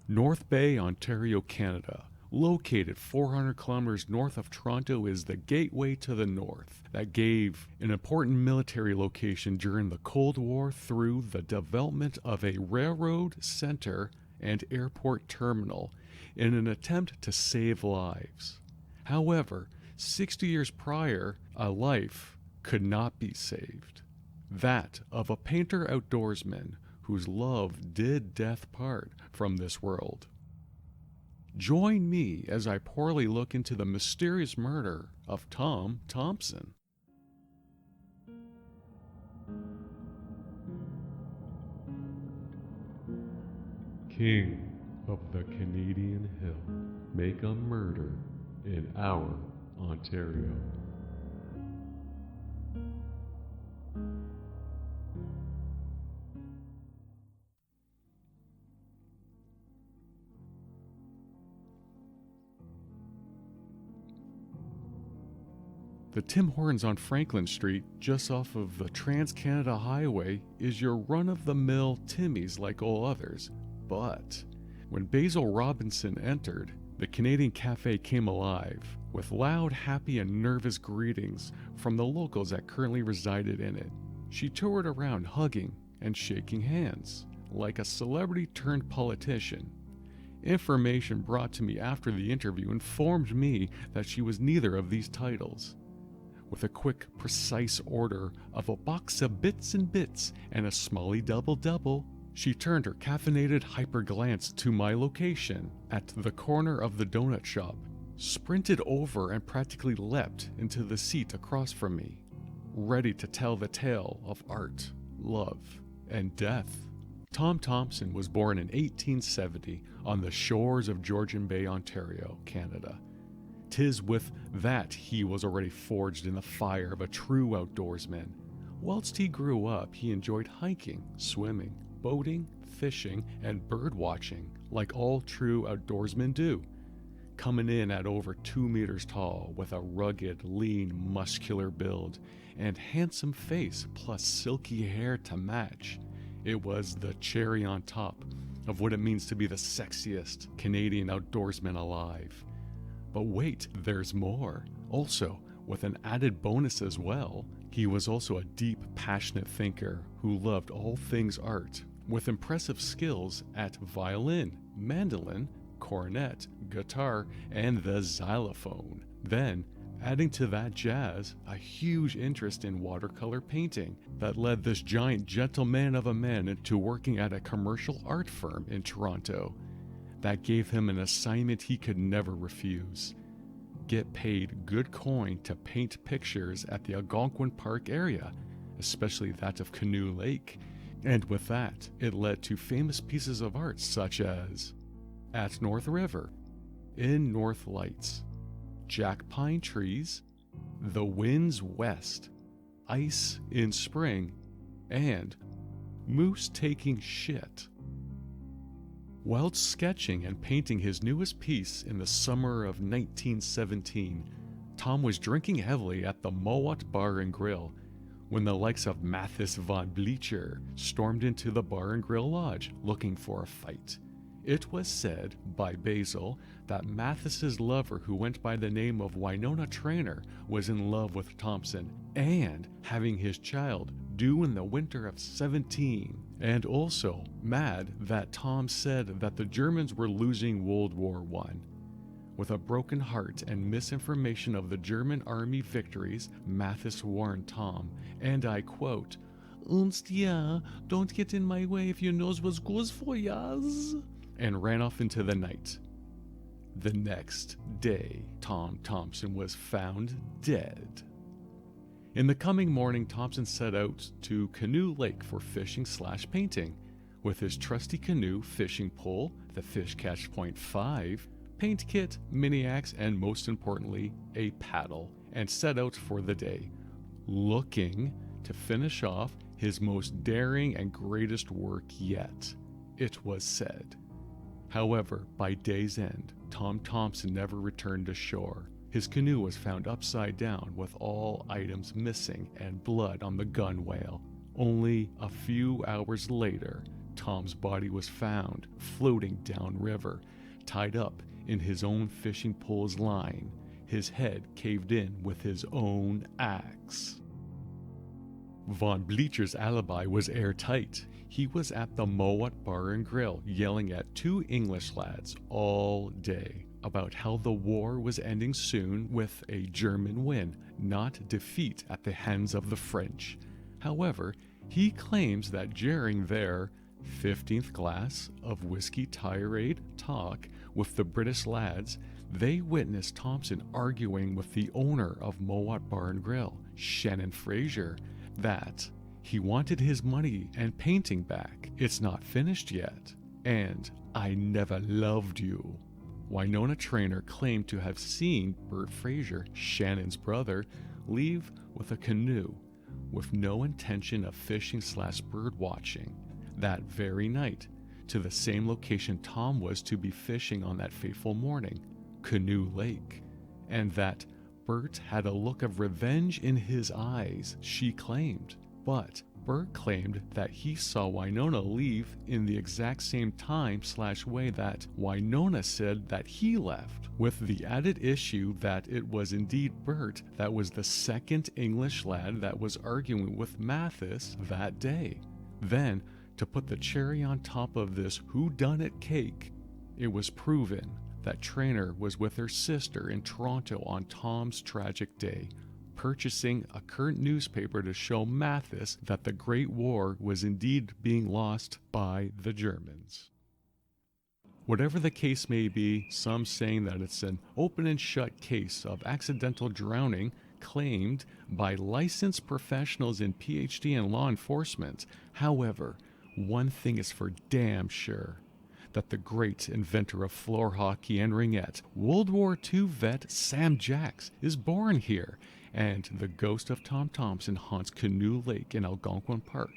North Bay, Ontario, Canada. Located 400 kilometers north of Toronto, is the gateway to the north that gave an important military location during the Cold War through the development of a railroad center and airport terminal in an attempt to save lives. However, 60 years prior, a life could not be saved. That of a painter outdoorsman whose love did death part from this world. Join me as I poorly look into the mysterious murder of Tom Thompson. King of the Canadian Hill, make a murder in our Ontario. The Tim Hortons on Franklin Street, just off of the Trans-Canada Highway, is your run-of-the-mill Timmy's like all others. But when Basil Robinson entered, the Canadian Cafe came alive, with loud, happy, and nervous greetings from the locals that currently resided in it. She toured around hugging and shaking hands, like a celebrity-turned-politician. Information brought to me after the interview informed me that she was neither of these titles. With a quick, precise order of a box of bits and bits and a smally double-double, she turned her caffeinated hyper-glance to my location at the corner of the donut shop, sprinted over and practically leapt into the seat across from me, ready to tell the tale of art, love, and death. Tom Thompson was born in 1870 on the shores of Georgian Bay, Ontario, Canada. 'Tis with that he was already forged in the fire of a true outdoorsman. Whilst he grew up, he enjoyed hiking, swimming, boating, fishing, and bird watching, like all true outdoorsmen do. Coming in at over 2 meters tall, with a rugged, lean, muscular build, and handsome face plus silky hair to match, it was the cherry on top of what it means to be the sexiest Canadian outdoorsman alive. But wait, there's more. Also, with an added bonus as well, he was also a deep, passionate thinker who loved all things art, with impressive skills at violin, mandolin, cornet, guitar, and the xylophone. Then, adding to that jazz, a huge interest in watercolor painting that led this giant gentleman of a man into working at a commercial art firm in Toronto. That gave him an assignment he could never refuse. Get paid good coin to paint pictures at the Algonquin Park area, especially that of Canoe Lake. And with that, it led to famous pieces of art such as At North River, In North Lights, Jack Pine Trees, The Winds West, Ice in Spring, and Moose Taking Shit. Whilst sketching and painting his newest piece in the summer of 1917, Tom was drinking heavily at the Mowat Bar and Grill when the likes of Mathis von Bleacher stormed into the Bar and Grill Lodge looking for a fight. It was said by Basil that Mathis's lover, who went by the name of Winona Trainer, was in love with Thompson and having his child due in the winter of 17, and also mad that Tom said that the Germans were losing World War I. With a broken heart and misinformation of the German army victories, Mathis warned Tom, and I quote, "Unst ja, don't get in my way if you knows what's good for yas," and ran off into the night. The next day, Tom Thompson was found dead. In the coming morning, Thompson set out to Canoe Lake for fishing/painting. With his trusty canoe, fishing pole, the Fish Catch .5, paint kit, mini axe, and most importantly, a paddle, and set out for the day, looking to finish off his most daring and greatest work yet, it was said. However, by day's end, Tom Thompson never returned to shore. His canoe was found upside down with all items missing and blood on the gunwale. Only a few hours later, Tom's body was found floating downriver, tied up in his own fishing pole's line, his head caved in with his own axe. Von Bleacher's alibi was airtight. He was at the Mowat Bar and Grill yelling at two English lads all day about how the war was ending soon with a German win, not defeat at the hands of the French. However, he claims that during their 15th glass of whiskey tirade talk with the British lads, they witnessed Thompson arguing with the owner of Mowat Bar and Grill, Shannon Fraser, that he wanted his money and painting back. It's not finished yet. And I never loved you. Winona Trainer claimed to have seen Bert Fraser, Shannon's brother, leave with a canoe with no intention of fishing/bird watching that very night to the same location Tom was to be fishing on that fateful morning, Canoe Lake, and that Bert had a look of revenge in his eyes, she claimed. But Bert claimed that he saw Winona leave in the exact same time/way that Winona said that he left, with the added issue that it was indeed Bert that was the second English lad that was arguing with Mathis that day. Then, to put the cherry on top of this whodunit cake, it was proven that Trainer was with her sister in Toronto on Tom's tragic day, purchasing a current newspaper to show Mathis that the Great War was indeed being lost by the Germans. Whatever the case may be, some saying that it's an open and shut case of accidental drowning claimed by licensed professionals in PhD and law enforcement. However, one thing is for damn sure, that the great inventor of floor hockey and ringette, World War II vet Sam Jacks, is born here, and the ghost of Tom Thompson haunts Canoe Lake in Algonquin Park.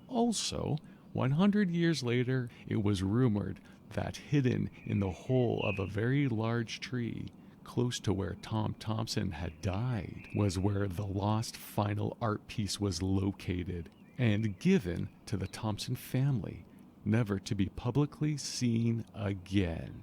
Also, 100 years later, it was rumored that hidden in the hole of a very large tree, close to where Tom Thompson had died, was where the lost final art piece was located and given to the Thompson family, never to be publicly seen again.